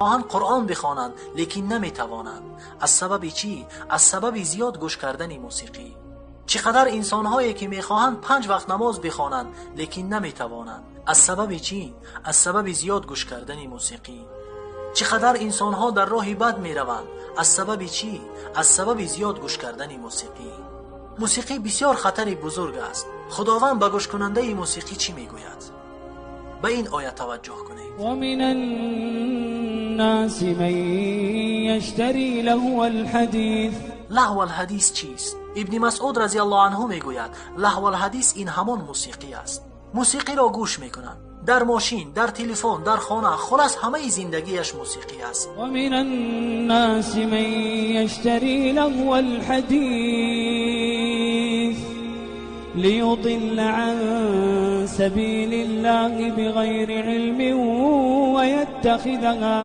میخواهند قرآن بخوانند لیکن نمیتوانند. از سبب چی؟ از سبب زیاد گوش کردن موسیقی. چقدر انسان‌هایی که میخواهند 5 وقت نماز بخوانند لیکن نمیتوانند. از سبب چی؟ از سبب زیاد گوش کردن موسیقی. چقدر انسان‌ها در راه بد میروند. از سبب چی؟ از سبب زیاد گوش کردن موسیقی. موسیقی بسیار خطر بزرگ است. خداوند به گوش کننده موسیقی چی میگوید؟ به این آیه توجه کنید. ومن الناس من یشتری لهو الحدیث. لهو الحدیث چیست؟ ابن مسعود رضی الله عنه میگوید لهو الحدیث این همان موسیقی است. موسیقی را گوش میکنند در ماشین، در تلفن، در خانه، خلاص همه زندگیش موسیقی است. ومن الناس من یشتری لهو الحدیث لیضل عن سبیل الله بغیر علم ويتخذها